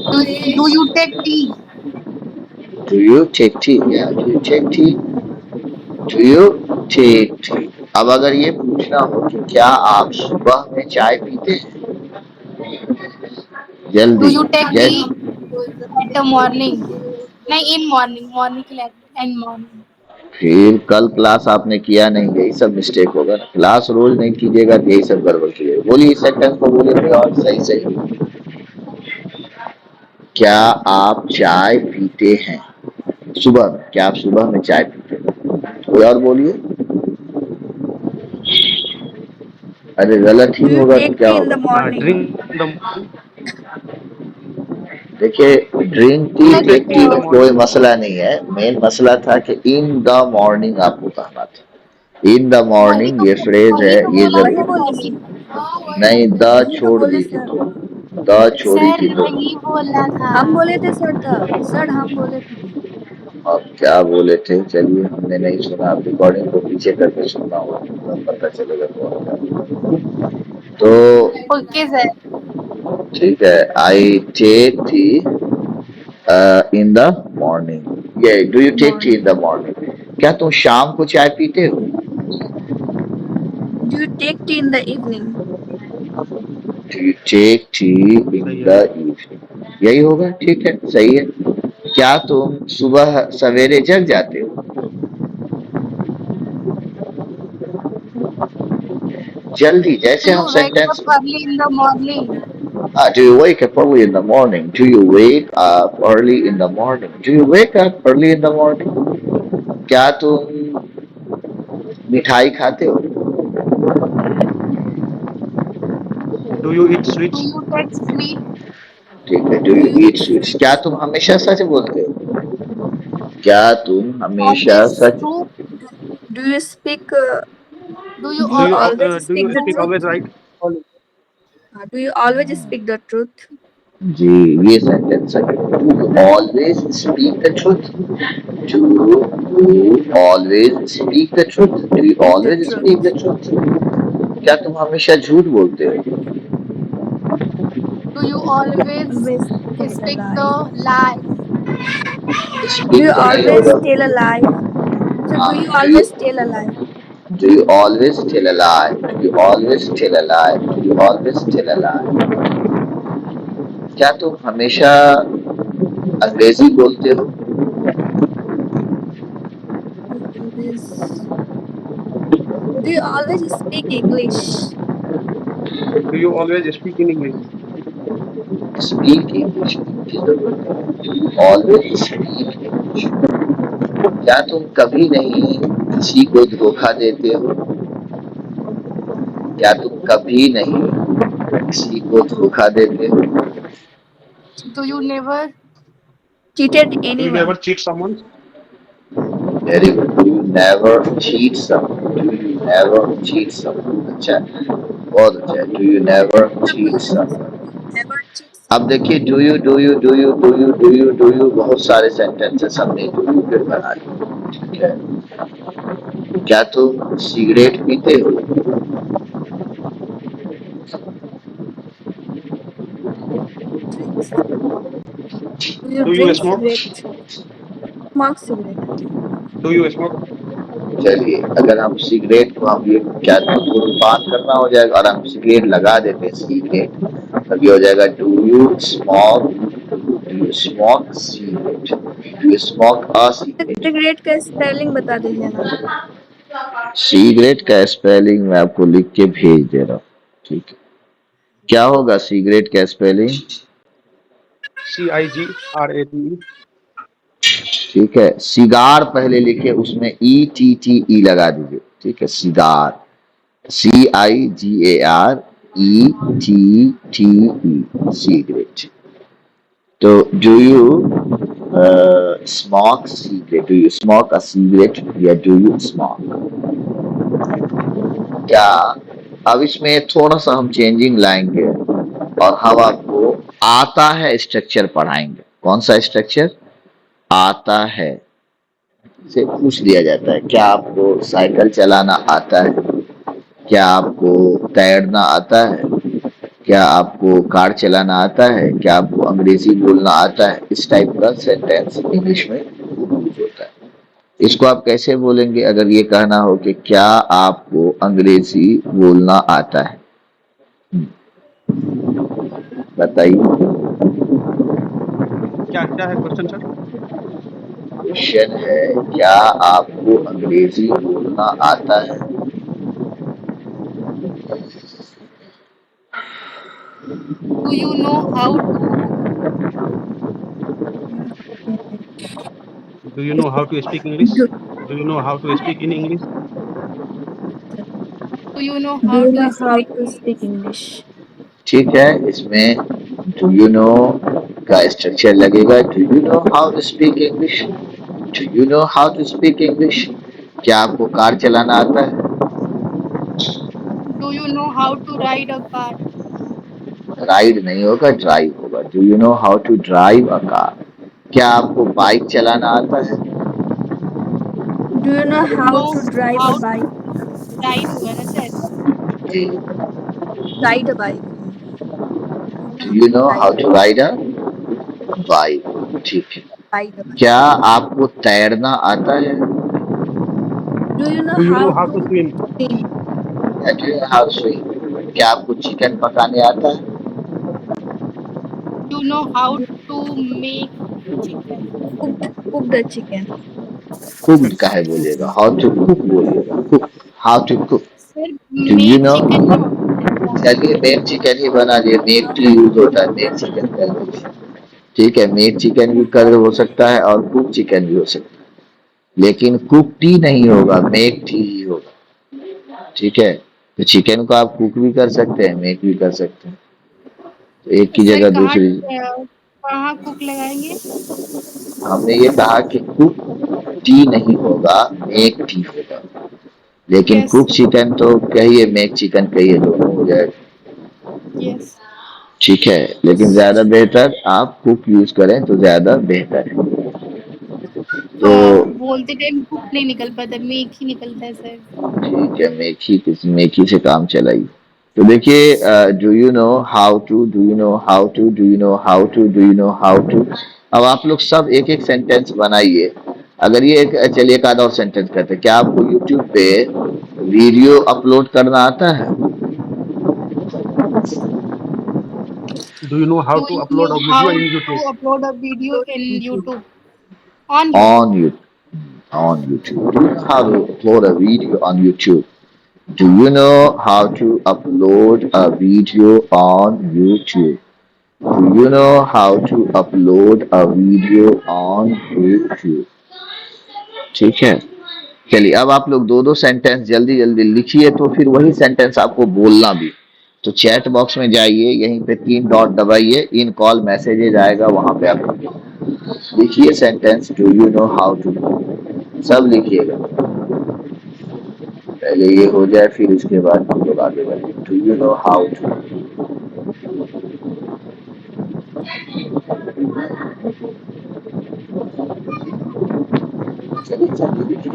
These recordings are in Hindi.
Do you take tea? Do you take tea? Yeah, do you take tea? Do you take tea? अब अगर ये पूछना हो कि क्या आप सुबह में चाय पीते हैं, Do जल्दी। you take जय tea at the morning? नहीं, in morning, morning के लिए and morning. फिर कल क्लास आपने किया नहीं, यही सब मिस्टेक होगा ना। क्लास रोज नहीं कीजिएगा तो यही सब गड़बड़ कीजिएगा। बोलिए इस सेंटेंस को, बोलिए और सही सही। क्या आप चाय पीते हैं सुबह में? क्या आप सुबह में चाय पीते हैं? कोई और बोलिए। अरे गलत ही Do you होगा तो take क्या tea in होगा? the morning? Drink in the morning. देखिए, drink tea Do you Like take take tea T in the में morning? कोई मसला नहीं है। मेन मसला था कि इन द मॉर्निंग आपको कहना था। इन द मॉर्निंग ये फ्रेज है, वही तो ये बोला वही जरूर। सर बोले मैंने। सर। नहीं, द वही तो छोड़ बोले दीजिए सर। तो, द छोड़ी सर थी तो। वही बोला था। हम बोले थे सर तब, सर हम बोले थे। अब क्या बोले थे? चलिए, हमने नहीं सुना। आप रिकॉर्डिंग को पीछे करके सुनना होगा, तब पता चलेगा कौन था। तो ओके सर। ठीक है, I take tea in the morning. ये do you take tea in morning. The morning? क्या तुम शाम को चाय पीते हो? Do you take tea in the evening? Do you take tea in सही है। The evening? यही होगा, ठीक है, सही है। क्या तुम सुबह सवेरे जग जाते हो? जल्दी, Do जैसे हम you wake up sentence. early in the morning? Do you wake up early in the morning? Do you wake up early in the morning? Do you wake up early in the morning? क्या तुम मिठाई खाते हो? Do you eat Do sweets? you take sweet? ठीक है, do Do you you eat eat sweets? क्या sweets? तुम हमेशा सच बोलते हो? क्या तुम हमेशा Always such? true? Do, do you speak? Do you Do you always Do speak you the speak truth? always right? Always. Do you always speak the truth? जी, ये सेंटेंस है। Do you always speak the truth? Do you always speak the truth? Do you Speak the always speak the truth. Truth? क्या तुम हमेशा झूठ बोलते हो? do you always Always tell a speak lie. the lie? Do speak you तो नहीं always होगा। tell a lie? So do you हाँ, always tell a lie? do you always tell a lie? Do you always tell a lie? Do you always tell a lie? क्या तुम हमेशा अंग्रेजी बोलते हो? Do you always do you always speak English? Do you always speak in English? Speak English की जरूरत है। Do you always speak English? क्या तुम कभी नहीं किसी को धोखा देते हो? क्या तुम कभी नहीं किसी को धोखा देते हो? Do you never? Cheated Do you never anyone? cheat someone? Very good. Do you never cheat someone? Do you never cheat someone? अच्छा, बहुत अच्छा है। डू यू नेवर सब चीट पूछते हैं sir. Someone? Do you never cheat अब someone? देखिए, डू यू बहुत सारे सेंटेंसेस हमने डू यू पे बना लिए, ठीक है। क्या तुम सिगरेट पीते हो? Drinks. Do you Do you drink smoke? cigarette? Smoke cigarette. Do you smoke? चलिए, अगर हम सिगरेट को हम ये क्या धूम्रपान करना हो जाएगा और हम सिगरेट लगा देते हैं, सिगरेट, तब ये हो जाएगा do you smoke cigarette? Do you smoke a cigarette? Cigarette का स्पेलिंग बता दीजिए ना। सिगरेट का स्पेलिंग मैं आपको लिख के भेज दे रहा हूँ, ठीक है। क्या होगा सिगरेट का स्पेलिंग? CIGRATE. ठीक है, सिगार पहले लिखे, उसमें ETTE लगा दीजिए, ठीक है। Cigar, CIGARETTE, cigarette. तो do you smoke cigarette? Do you smoke a cigarette या डू यू स्मोक? क्या अब इसमें थोड़ा सा हम चेंजिंग लाएंगे और हम आपको आता है स्ट्रक्चर पढ़ाएंगे। कौन सा स्ट्रक्चर? आता है से पूछ लिया जाता है। क्या आपको साइकिल चलाना आता है? क्या आपको तैरना आता है? क्या आपको कार चलाना आता है, क्या आपको अंग्रेजी बोलना आता है, इस टाइप का सेंटेंस इंग्लिश में यूज होता है। इसको आप कैसे बोलेंगे अगर ये कहना हो कि क्या आपको अंग्रेजी बोलना आता है? बताइए। क्या क्या है क्वेश्चन सर? क्वेश्चन है, क्या आपको अंग्रेजी बोलना आता है? Do you know how to Do you know how to speak English? Do, Do you know how to speak in English? do you know do how you to know how speak to speak English? English? ठीक है, इसमें डू यू नो का स्ट्रक्चर लगेगा। Do you know how to speak English? Do you know how to speak English? क्या आपको कार चलाना आता है? Do you know how to ride a car? Ride नहीं होगा, ड्राइव होगा। Do you know how to drive a car? क्या आपको बाइक चलाना आता है? Do you know Do you how know to drive a how bike? to ride होगा ना sir? Ji. Ride a bike. Do you no Ride how a to ride a bike? ठीक है। ride a bike. क्या आपको तैरना आता है? Do you know Do you how know how to to swim? swim? Do you know how to swim? क्या आपको चिकन पकाने आता है? Do you know how to make chicken? Cook the chicken. Cooked काहे बोलिएगा, हाउ टू कुक बोलिएगा। Cook, how to cook. Sir do you make no? Chicken नहीं होता। चलिए मेक चिकन ही बना दिए, मेक टू यूज होता है, मेक चिकन कर दीजिए। ठीक है, मेक चिकन भी कर हो सकता है और कुक चिकन भी हो सकता है, लेकिन कुक टी नहीं होगा, मेक टी ही होगा। ठीक है, तो चिकन को आप कुक भी कर सकते हैं, मेक भी कर सकते हैं, तो एक तो की सर जगह कहाँ दूसरी। कहाँ कुक लगाएंगे? हमने ये कहा कि कुक टी नहीं होगा, मेक टी होगा, लेकिन यस कुक चिकन तो कहिए, मेक चिकन कहिए, दोनों हो जाएगा। यस। ठीक है, लेकिन ज्यादा बेहतर आप कुक यूज करें तो ज्यादा बेहतर है। तो हाँ बोलते टाइम कुक नहीं निकल पाता, मेक ही निकलता है सर। ठीक है, मेथी से काम चलाइए। तो देखिए, do you know how to, do you know how to, do you know how to, do you know how to. अब आप लोग सब एक एक सेंटेंस बनाइए। अगर ये चलिए एक आधा और सेंटेंस करते हैं। क्या आपको यूट्यूब पे वीडियो अपलोड करना आता है? Do you know how Do to you upload know a how video in to YouTube? upload a video Upload in YouTube. YouTube? On YouTube. On you, on YouTube. Do you know how to upload a video on YouTube? Do you know how to upload a video on YouTube? Do you know how to upload a video on YouTube? ठीक है, चलिए अब आप लोग दो दो सेंटेंस जल्दी जल्दी लिखिए, तो फिर वही सेंटेंस आपको बोलना भी। तो चैट बॉक्स में जाइए, यहीं पे 3 डॉट दबाइए, इन कॉल मैसेजेज आएगा, वहां पे आप लिखिए sentence do you know how to, सब लिखिएगा। पहले ये हो जाए, फिर इसके बाद हम लोग आगे बढ़ेंगे। Do you know how to. चलिए चलिए लिखिए,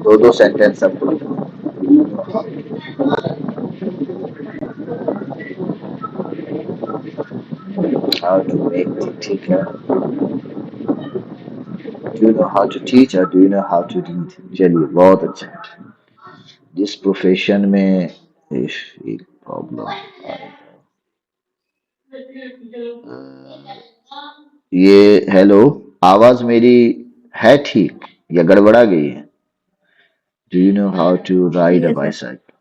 दो दो सेंटेंस सबको लिखना। हाउ टू मेक, ठीक है। Do you know how to teach और do you know how to read. चलिए बहुत अच्छा। जिस प्रोफेशन में इफ एक प्रॉब्लम आएगा, ये हेलो, आवाज मेरी है ठीक या गड़बड़ा गई है? Do you know how to ride ठीक अ है सर। बाइसाइकिल?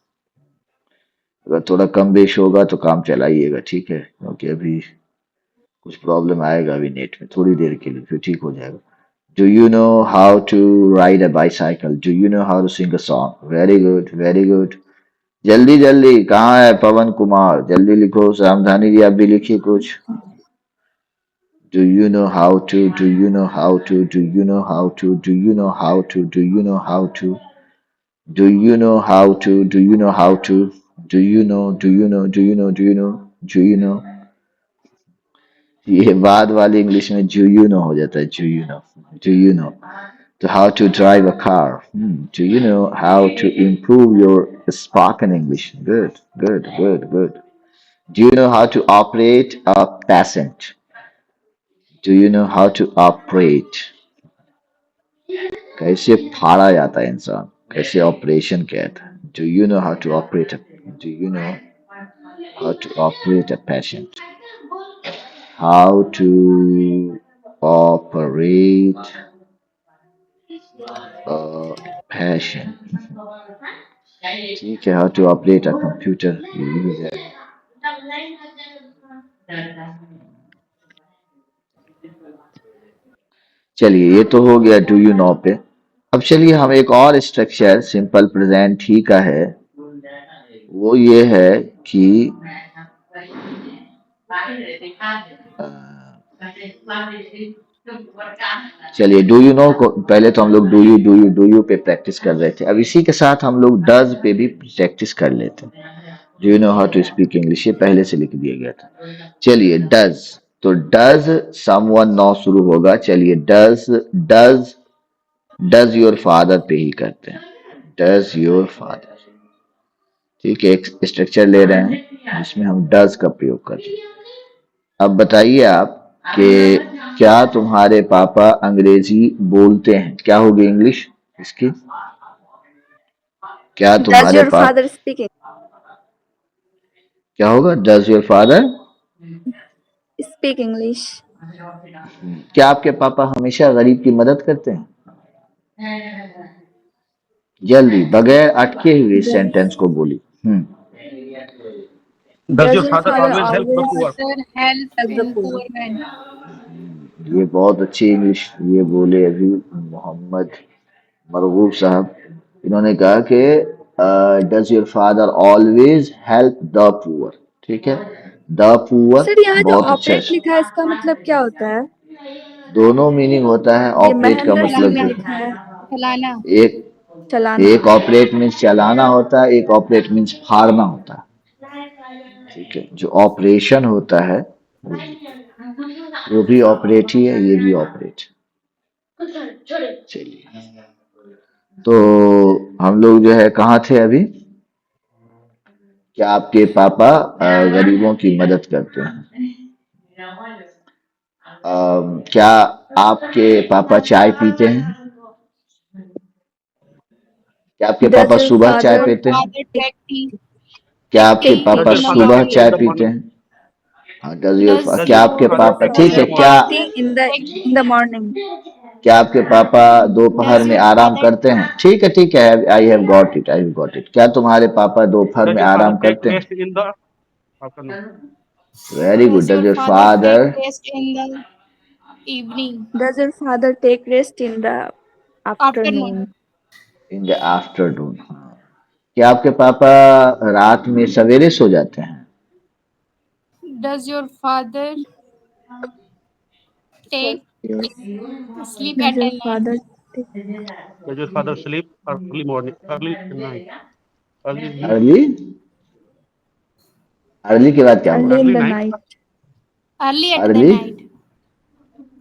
अगर थोड़ा कम बेश होगा तो काम चलाइएगा, ठीक है, क्योंकि अभी कुछ प्रॉब्लम आएगा अभी नेट में, थोड़ी देर के लिए, फिर ठीक हो जाएगा। Do you know how to ride a bicycle? Do you know how to sing a song? Very good, very good. जल्दी जल्दी, कहाँ है पवन कुमार? जल्दी लिखो। सावधानी जी, आप भी लिखिए कुछ। Do you know how to? Do you know how to? Do you know how to? Do you know how to? Do you know how to? Do you know how to? Do you know how to? Do you know? Do you know? Do you know? Do you know? Do you know? ये बाद वाली इंग्लिश में do you know हो जाता है। Do you know? Do you know? to how to drive a car. Do you know how to improve your spoken English? Good, good, good, good. Do you know how to operate a patient? Do you know how to operate? कैसे फाड़ा जाता है इंसान कैसे ऑपरेशन कहता है do you know how to operate do you know how to operate a patient how to operate a patient ठीक है how to operate a computer चलिए ये तो हो गया डू यू नो पे अब चलिए हम एक और स्ट्रक्चर सिंपल प्रेजेंट ही का है वो ये है कि अ, चलिए डू यू नो को पहले तो हम लोग डू यू पे प्रैक्टिस कर रहे थे अब इसी के साथ हम लोग डज पे भी प्रैक्टिस कर लेते हैं do you know how to speak English ये पहले से लिख दिया गया था चलिए डज तो डज समवन नौ शुरू होगा चलिए डज डज योर फादर पे ही करते हैं डज योर फादर ठीक है एक स्ट्रक्चर ले रहे हैं जिसमें हम डज का प्रयोग कर रहे हैं अब बताइए आप कि क्या तुम्हारे पापा अंग्रेजी बोलते हैं क्या होगी इंग्लिश इसकी क्या Does तुम्हारे your पाप father speak क्या होगा does your father speak English? क्या आपके पापा हमेशा गरीब की मदद करते हैं जल्दी बगैर अटके हुए इस Does सेंटेंस को बोली Does Does your your father father always help the always poor? Father help help the in poor? poor man. ये बहुत अच्छी इंग्लिश ये बोले अभी मोहम्मद मरगूब साहब इन्होंने कहा कि does your father always help the poor ठीक है द पुअर सर यहाँ जो बहुत अच्छा ऑपरेट लिखा है इसका मतलब क्या होता है? दोनों मीनिंग होता है ये ऑपरेट का महेंद्र सिंह मतलब चलाना ने जो लिखा है चलाना एक चलाना। एक ऑपरेट मीन्स चलाना होता है एक ऑपरेट मीन्स फाड़ना होता है ठीक है जो ऑपरेशन होता है वो भी ऑपरेट ही है ये भी ऑपरेट चलिए तो हम लोग जो है कहाँ थे अभी क्या आपके पापा गरीबों की मदद करते हैं क्या आपके पापा चाय पीते हैं क्या आपके Does पापा your सुबह चाय father पीते हैं father take tea क्या take आपके tea Does पापा your in father सुबह morning. tea चाय in the पीते morning? हैं डज योर Does Does क्या your आपके does father your पापा tea in ठीक father है the क्या morning? take father tea in the take in the morning? क्या आपके पापा दोपहर does में your आराम father करते हैं ठीक है आई हैव गॉट इट क्या तुम्हारे पापा दोपहर Does में your father आराम take करते हैं rest in the afternoon? Very good does does your your father take father rest in the evening Does your father take rest in the afternoon? afternoon? In the afternoon क्या आपके पापा रात में सवेरे सो जाते हैं Does your father take Yes. sleep Does at your a night? father take Does your father sleep early morning, early in night, early in early early के बाद क्या early बोला in early the night? night? Early at the early night.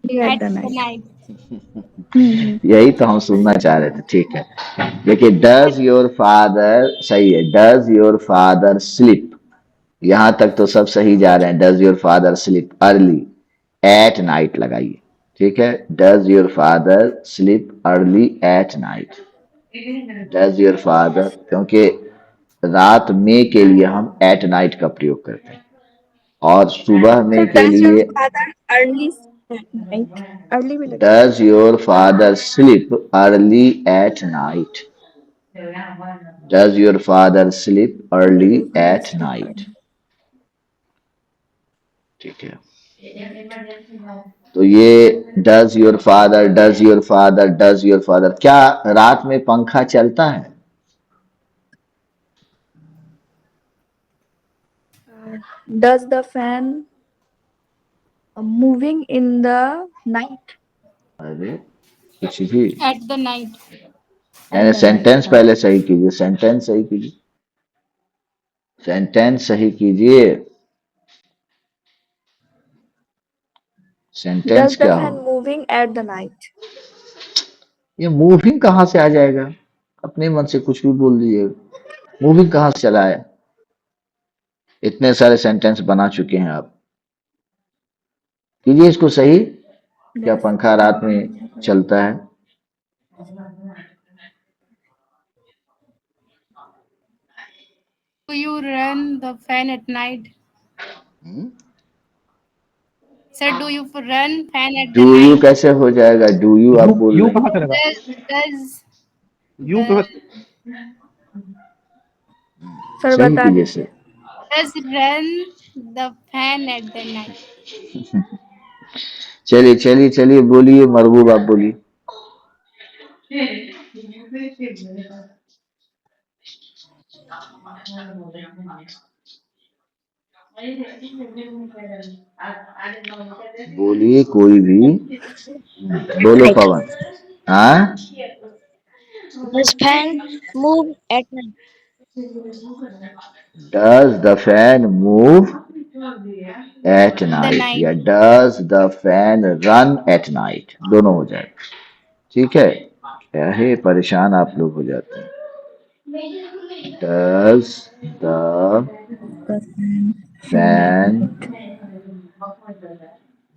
Early at At the the night. night. Hmm. यही तो हम सुनना चाह रहे थे ठीक है देखिए डज योर फादर सही है डज योर फादर स्लीप यहां तक तो सब सही जा रहे हैं does your father sleep early at night लगाइए ठीक है does your father sleep early at night does your father क्योंकि रात में के लिए हम एट नाइट का प्रयोग करते हैं और सुबह So में के does your लिए father early at night? Early भी लगता does your father sleep early at night does your father sleep है। Does early your father eight sleep night early? ठीक है तो ये डज योर फादर क्या रात में पंखा चलता है Does the fan moving in the night अरे कुछ भी At the night. at यानी the night? सेंटेंस पहले सही कीजिए सेंटेंस सही कीजिए सेंटेंस Does the क्या fan हो moving at the night? ये मूविंग कहाँ से आ जाएगा? अपने मन से कुछ भी बोल दीजिएगा। मूविंग कहाँ से चला है? इतने सारे सेंटेंस बना चुके हैं आप। कीजिए इसको सही। क्या Does पंखा रात में चलता है? Do you run the fan at night? Hmm? Sir, do you run fan at do the you night? कैसे हो जाएगा? डू यू आप बोल यू रहे कहाँ हैं। चलेगा? Does यू the सर सही बता कीजिए दीजिए। Sir. does run the fan at the night? चलिए चलिए चलिए, बोलिए महबूब, आप बोलिए। बोलिए कोई भी। बोलो Night. पवन। हाँ, Does fan move at night? Does the fan move at The night night. या does the fan run at night, दोनों हो जाएगा। ठीक है, क्या है परेशान आप लोग हो जाते हैं। Does the The fan move at fan night.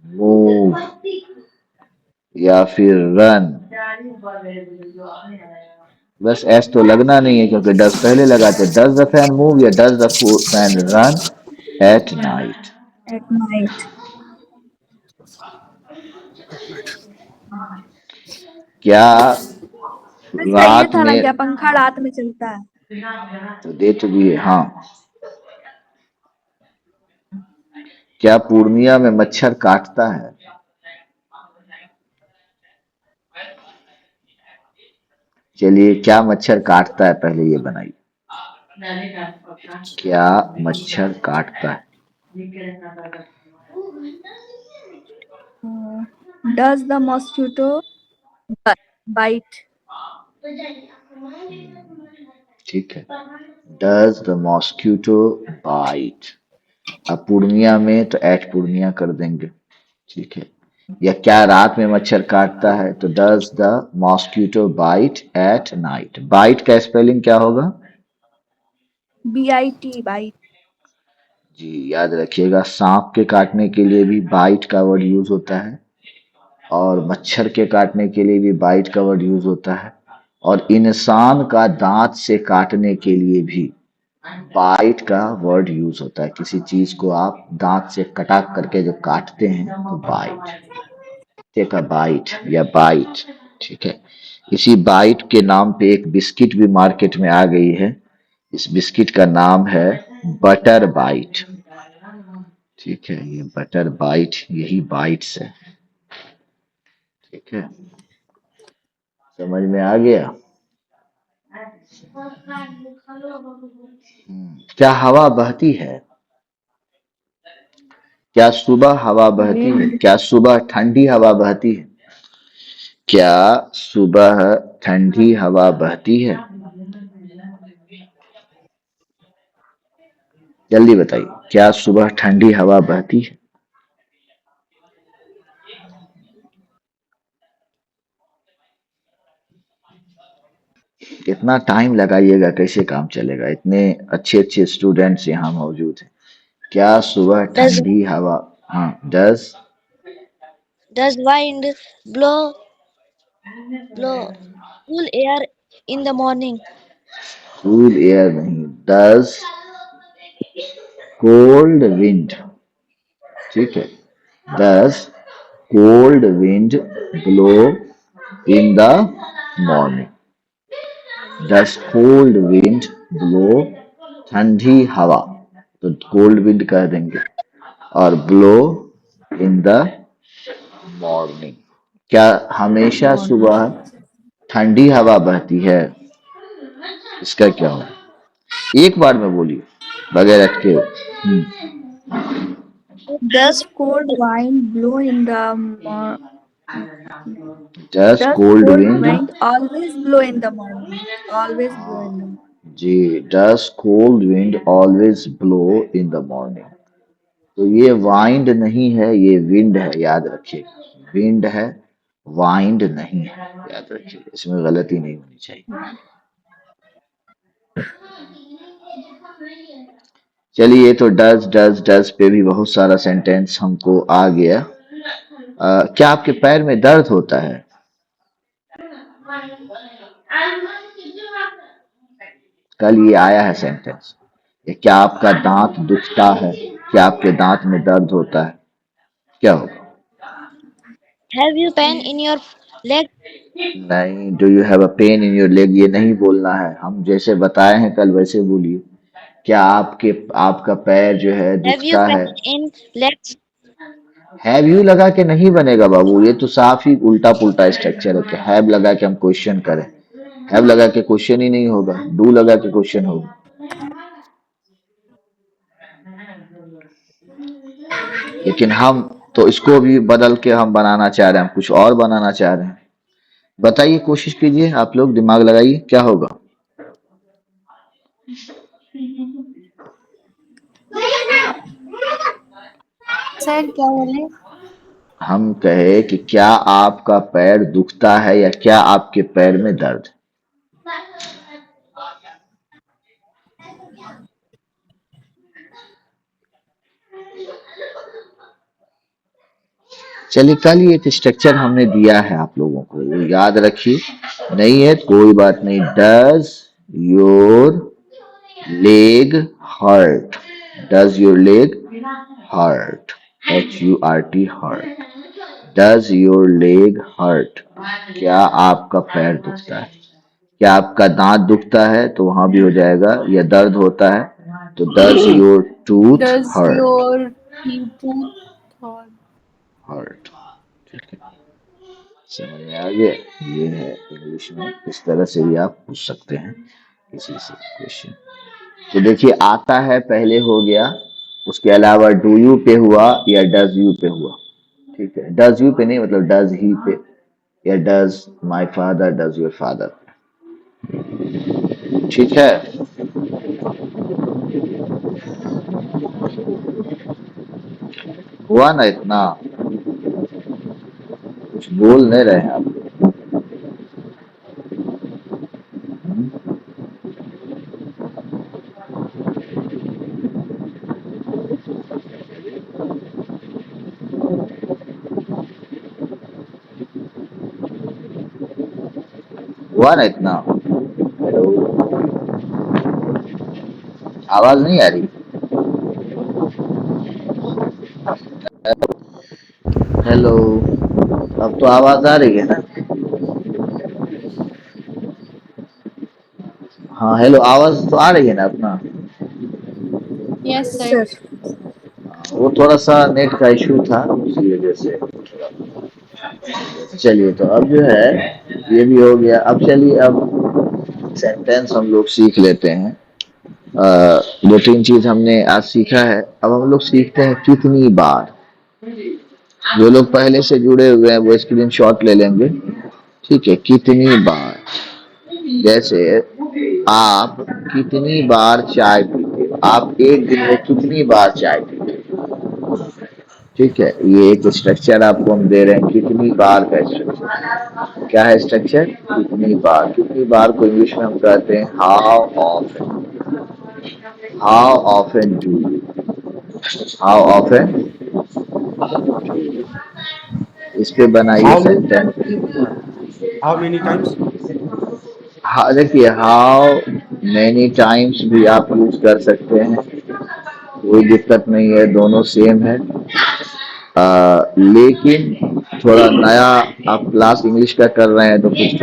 Move या फिर रन। बस एस तो लगना नहीं है क्योंकि डज पहले लगाते। डज द फैन मूव या does the fan run at night. At night. क्या इसका ये रात था ना, क्या में? पंखा रात में चलता है? तो दे तो दिए हाँ। क्या पूर्णिया में मच्छर काटता है? चलिए, क्या मच्छर काटता है पहले ये बनाइए। क्या मच्छर काटता है? Does the mosquito bite? ठीक है, डज द मॉस्क्यूटो बाइट। अब पूर्णिया में तो एट पूर्णिया कर देंगे। ठीक है, या क्या रात में मच्छर काटता है, तो does the mosquito bite at night. Bite का स्पेलिंग क्या होगा? bite bite. जी याद रखिएगा, सांप के काटने के लिए भी बाइट का वर्ड यूज होता है, और मच्छर के काटने के लिए भी बाइट का वर्ड यूज होता है, और इंसान का दांत से काटने के लिए भी बाइट का वर्ड यूज होता है। किसी चीज को आप दांत से कटा करके जो काटते हैं तो बाइट, टेक अ बाइट या बाइट। ठीक है, इसी बाइट के नाम पे एक बिस्किट भी मार्केट में आ गई है। इस बिस्किट का नाम है बटर बाइट। ठीक है, ये बटर बाइट यही बाइट्स है। ठीक है, समझ में आ गया? क्या हवा बहती है? क्या सुबह हवा बहती है? Wind. क्या सुबह ठंडी हवा बहती है? क्या सुबह ठंडी हवा बहती है? जल्दी बताइए, क्या सुबह ठंडी हवा बहती है? कितना टाइम लगाइएगा, कैसे काम चलेगा? इतने अच्छे अच्छे स्टूडेंट्स यहाँ मौजूद हैं। क्या सुबह Does ठंडी हवा? हाँ, does does wind blow cool air in the morning? Cool air नहीं, डज कोल्ड विंड। ठीक है, does cold wind blow in the morning. Does cold wind blow, ठंडी हवा तो कोल्ड विंड कह देंगे, और ब्लो इन द मॉर्निंग। क्या हमेशा Morning. सुबह ठंडी हवा बहती है? इसका क्या होगा? एक बार में बोलिए बगैर अटके। Does cold wind blow in the does does cold cold wind. wind always blow in the morning? Always blow in the morning. जी, does cold wind always blow in the morning. तो ये वाइंड नहीं है, ये विंड है, याद रखिए। विंड है वाइंड नहीं है, याद रखिए, इसमें गलती नहीं होनी चाहिए। चलिए, तो डज पे भी बहुत सारा सेंटेंस हमको आ गया। क्या आपके पैर में दर्द होता है? कल ये आया है सेंटेंस। क्या आपका दांत दुखता है? क्या आपके दांत में दर्द होता है? क्या होगा? Have you pain in your leg? नहीं, do you have a pain in your leg, ये नहीं बोलना है। हम जैसे बताए हैं कल वैसे बोलिए। क्या आपका पैर जो है Have you दुखता है? pain in legs? Have you लगा के नहीं बनेगा बाबू, ये तो साफ ही उल्टा पुल्टा स्ट्रक्चर है कि हैव लगा के हम क्वेश्चन करें। हैव लगा के क्वेश्चन ही नहीं होगा, डू लगा के क्वेश्चन होगा। लेकिन हम तो इसको भी बदल के हम बनाना चाह रहे हैं, हम कुछ और बनाना चाह रहे हैं। बताइए, कोशिश कीजिए, आप लोग दिमाग लगाइए, क्या होगा? सर क्या बोले? हम कहे कि क्या आपका पैर दुखता है या क्या आपके पैर में दर्द? चलिए, कल ये एक स्ट्रक्चर हमने दिया है आप लोगों को, वो याद रखिए। नहीं है कोई बात नहीं। Does your leg hurt? Does your leg hurt? HURT, hurt. Does your leg hurt? क्या आपका पैर दुखता है? क्या आपका दांत दुखता है? तो वहां भी हो जाएगा। या दर्द होता है तो does your tooth does hurt? Your tooth hurt. ठीक है, समझ में आ गया। ये है इंग्लिश में, इस तरह से भी आप पूछ सकते हैं किसी से क्वेश्चन। तो देखिए, आता है पहले हो गया, उसके अलावा डू यू पे हुआ या डज यू पे हुआ। ठीक है, डज यू पे नहीं, मतलब डज ही पे, या does my father, does your father. ठीक है, हुआ ना इतना? कुछ बोल नहीं रहे हैं आप लोग। हुआ ना इतना? हेलो, आवाज नहीं आ रही? हेलो, अब तो आवाज आ रही है ना? हाँ, हेलो, आवाज तो आ रही है ना अपना? Yes sir. सर वो थोड़ा सा नेट का इशू था, उसी वजह से। चलिए, तो अब जो है ये भी हो गया। अब चलिए, अब सेंटेंस हम लोग सीख लेते हैं। दो तीन चीज हमने आज सीखा है, अब हम लोग सीखते हैं कितनी बार। जो लोग पहले से जुड़े हुए हैं वो स्क्रीनशॉट ले लेंगे। ठीक है, कितनी बार। जैसे आप कितनी बार चाय पीते हो? आप एक दिन में कितनी बार चाय पीते हो? ठीक है, ये एक स्ट्रक्चर आपको हम दे रहे हैं, कितनी बार का स्ट्रक्चर। क्या है स्ट्रक्चर? कितनी बार। कितनी बार को इंग्लिश में हम कहते हैं how often. How often do you? How often? इस पे बनाइए How sentence. how many times? हाँ, देखिए, हाउ मैनी टाइम्स भी आप यूज कर सकते हैं, कोई दिक्कत नहीं है, दोनों सेम है। लेकिन थोड़ा नया आप क्लास इंग्लिश का कर रहे हैं तो कुछ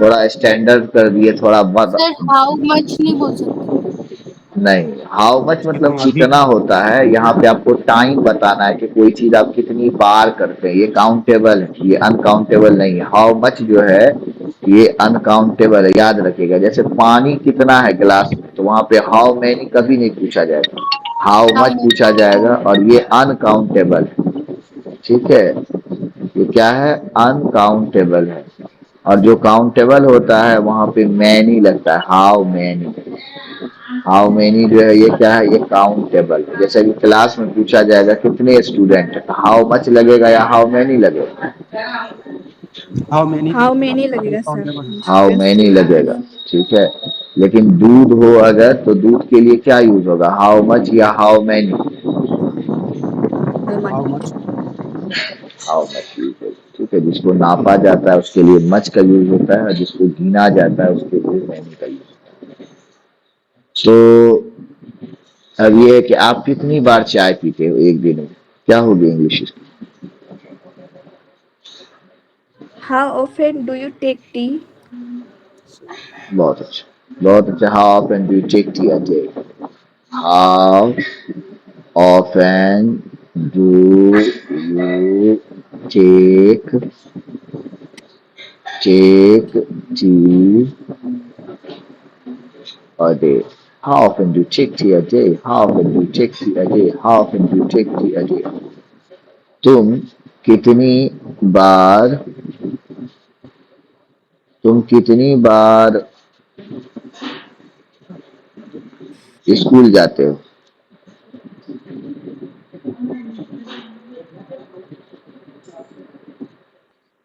थोड़ा स्टैंडर्ड कर दिए, थोड़ा मत। सर हाउ मच नहीं बोल सकते? नहीं, हाउ मच मतलब कितना कितना अधिक? होता है। यहाँ पे आपको टाइम बताना है कि कोई चीज आप कितनी बार करते हैं। ये काउंटेबल है, ये अनकाउंटेबल नहीं है। हाउ मच जो है ये अनकाउंटेबल है, याद रखिएगा। जैसे पानी कितना है गिलास में, तो वहां पे हाउ मैनी कभी नहीं पूछा जाएगा, हाउ हाउ मच मच? पूछा जाएगा, और ये अनकाउंटेबल है। ठीक है, ये क्या है? अनकाउंटेबल है। और जो काउंटेबल होता है वहां पे मैनी लगता है, हाउ मैनी। हाउ मेनी जो है ये क्या है? ये काउंटेबल। जैसे कि क्लास में पूछा जाएगा कितने स्टूडेंट है, हाउ मच लगेगा या हाउ मेनी लगेगा? हाउ मेनी हाउ मेनी लगेगा सर। हाउ मैनी लगेगा, ठीक है। लेकिन दूध हो अगर तो दूध के लिए क्या यूज होगा, हाउ मच या how many? How how much. Much how much use होगा, ठीक है। जिसको नापा जाता है उसके लिए मच का यूज होता है, और जिसको गिना जाता है उसके लिए मैनी का यूज होता है। तो अब ये है कि आप कितनी बार चाय पीते हो एक दिन में, क्या होगी इंग्लिश इसकी? How often do you take tea? बहुत अच्छा, बहुत अच्छा। How often do you take tea a day? How often do you take tea a day? How often do you take tea a day? How often do you take tea a day? How often do you take tea a day? तुम कितनी बार तुम कितनी बार स्कूल जाते हो?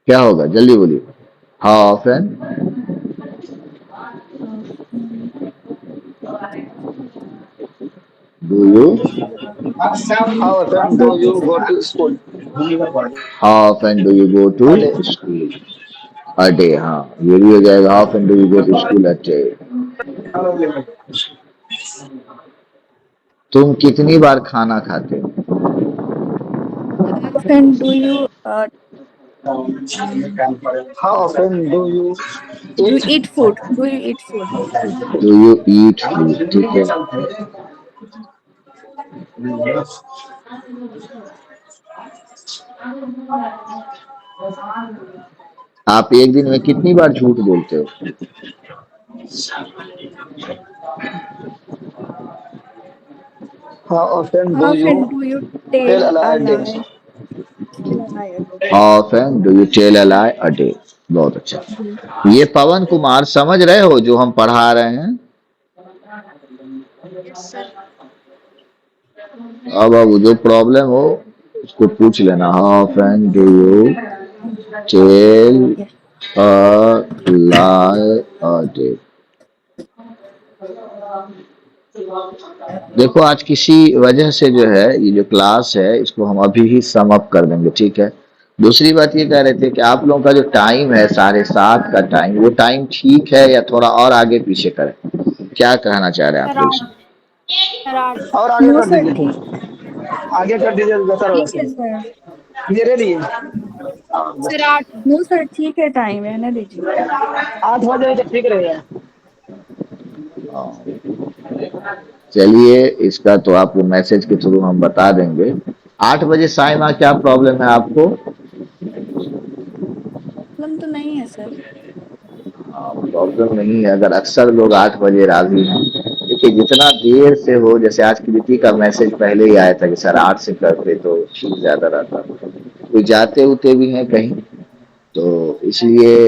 क्या होगा, जल्दी बोलिए। How often do you How often do you go to school? How often do you go to A day. School a day? हाँ, ये भी हो जाएगा। How often do you go to school a day? तुम कितनी बार खाना खाते हो? How often do you How often do you eat? Eat food? Do you eat food? Do you eat food? ठीक है। आप एक दिन में कितनी बार झूठ बोलते हो? How often how do often you do you tell tell a a lie a day? Lie? Tell a lie again. How often do you tell a lie a day? बहुत अच्छा। ये पवन कुमार समझ रहे हो जो हम पढ़ा रहे हैं? Yes sir. अब जो प्रॉब्लम हो उसको पूछ लेना। How often do you tell a lie a day? देखो, आज किसी वजह से जो है ये जो क्लास है इसको हम अभी ही सम अप कर देंगे, ठीक है। दूसरी बात ये कह रहे थे कि आप लोगों का जो टाइम है 7:30 का टाइम, वो टाइम ठीक है या थोड़ा और आगे पीछे करें? क्या कहना चाह रहे हैं आप सर लोग आठ। इसमें? सर आठ। और आगे नो कर सर दीजिए ठीक। फिर आगे कर दीजिए तो बेहतर होगा ठीक है सर। सर। ये ले लिए सर आठ। नो सर ठीक है, टाइम रहने दीजिए। 8 बजे तो ठीक रहेगा। चलिए, इसका तो आपको मैसेज के थ्रू हम बता देंगे। 8 बजे साइमा, क्या प्रॉब्लम है आपको? प्रॉब्लम तो नहीं है सर। प्रॉब्लम नहीं है, अगर अक्सर लोग 8 बजे राजी हैं। देखिए, जितना देर से हो, जैसे आज कृति का मैसेज पहले ही आया था कि सर 8 से करते तो ठीक ज्यादा रहता। कोई जाते उते भी हैं कहीं, तो इसलिए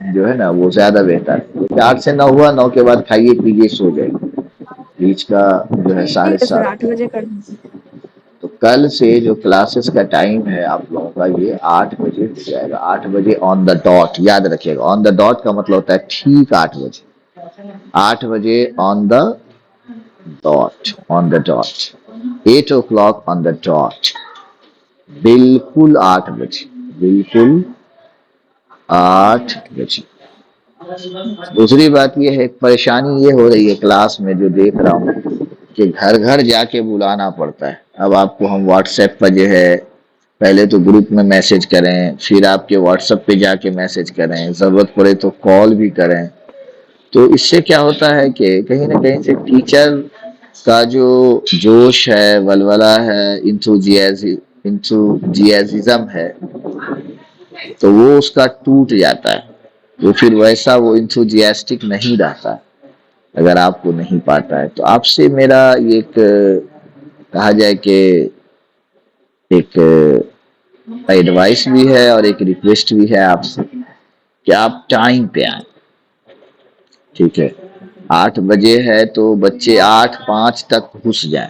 जो है ना वो ज्यादा बेहतर है। क्योंकि 8 से 9 हुआ, 9 के बाद खाइए पीजिए सो जाइए। बीच का जो है ठीक है सर, 7:30। 8 बजे कर दीजिए। तो कल से जो क्लासेस का टाइम है आप लोगों का, ये 8 बजे हो जाएगा। 8 बजे ऑन द डॉट, याद रखिएगा। ऑन द डॉट का मतलब होता है ठीक 8 बजे। 8 बजे on the dot, on the dot, 8 o'clock on the dot. बिल्कुल 8 बजे, बिल्कुल 8 बजे। दूसरी बात ये है, परेशानी ये हो रही है क्लास में जो देख रहा हूँ कि घर घर जाके बुलाना पड़ता है। अब आपको हम व्हाट्सएप पर जो है, पहले तो ग्रुप में मैसेज करें, फिर आपके व्हाट्सएप पे जाके मैसेज करें, जरूरत पड़े तो कॉल भी करें। तो इससे क्या होता है कि कहीं ना कहीं से टीचर का जो जोश है, वलवला है, इंथुजियाज्म है, तो वो उसका टूट जाता है। तो फिर वैसा वो इंथुजियास्टिक नहीं रहता है अगर आपको नहीं पाता है। तो आपसे मेरा एक कहा जाए कि एक एडवाइस भी है और एक रिक्वेस्ट भी है आपसे कि आप टाइम पे आए, ठीक है। 8 बजे है तो बच्चे 8:05 तक घुस जाए,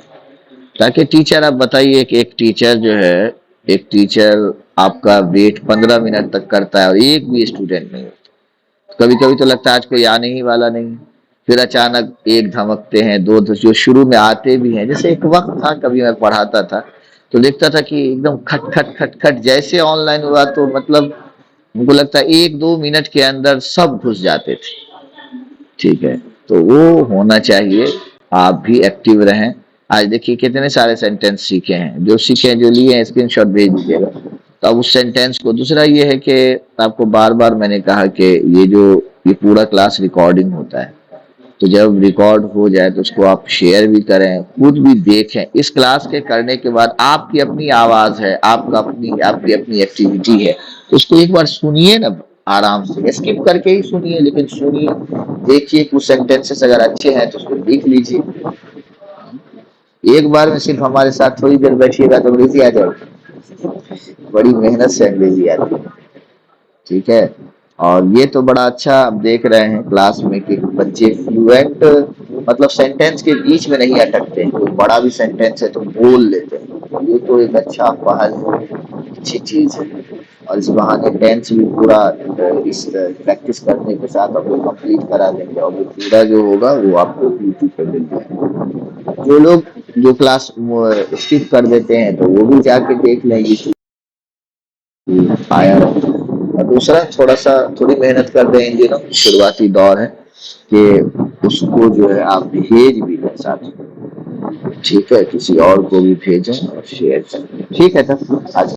ताकि टीचर, आप बताइए कि एक टीचर जो है, एक टीचर आपका वेट 15 मिनट तक करता है और एक भी स्टूडेंट नहीं होता। कभी कभी तो लगता है आज कोई आने ही वाला नहीं, फिर अचानक एक धमकते हैं, दो जो शुरू में आते भी हैं। जैसे एक वक्त था, कभी मैं पढ़ाता था तो देखता था कि एकदम खट खट खट खट, जैसे ऑनलाइन हुआ तो मतलब मुझको लगता है 1-2 मिनट के अंदर सब घुस जाते थे। ठीक है, तो वो होना चाहिए। आप भी एक्टिव रहें। आज देखिए कितने सारे सेंटेंस सीखे हैं, जो सीखे हैं, जो लिए हैं, स्क्रीनशॉट भेज दीजिएगा। तो अब उस सेंटेंस को, दूसरा ये है कि आपको बार बार मैंने कहा कि ये पूरा क्लास रिकॉर्डिंग होता है, तो जब रिकॉर्ड हो जाए तो उसको आप शेयर भी करें, खुद भी देखें। इस क्लास के करने के बाद आपकी अपनी आवाज है, आपकी अपनी एक्टिविटी है, उसको एक बार सुनिए ना, आराम से स्किप करके ही सुनिए, लेकिन सुनिए, देखिए कुछ सेंटेंसेस अगर अच्छे हैं तो उसको लिख लीजिए। एक बार में सिर्फ हमारे साथ थोड़ी देर बैठिएगा तो अंग्रेजी आ जाएगी, बड़ी मेहनत से अंग्रेजी आती है। ठीक है, और ये तो बड़ा अच्छा आप देख रहे हैं क्लास में कि बच्चे फ्लुएंट, मतलब सेंटेंस के बीच में नहीं अटकते हैं, कोई बड़ा भी सेंटेंस है तो बोल लेते हैं। ये तो एक अच्छा पहल है, अच्छी चीज है। और इस बहाने टेंस भी पूरा इस प्रैक्टिस करने के साथ आपको कंप्लीट करा देंगे, और वो पूरा जो होगा वो आपको यूट्यूब पे मिल जाएगा। जो लोग जो क्लास स्किप कर देते हैं तो वो भी जाके देख लेंगे आया। और दूसरा, थोड़ी मेहनत कर रहे हैं, ना शुरुआती दौर है, कि उसको जो है आप भेज भी दें साथ में। ठीक है, किसी और को भी भेजें और शेयर करें। ठीक है, तब आज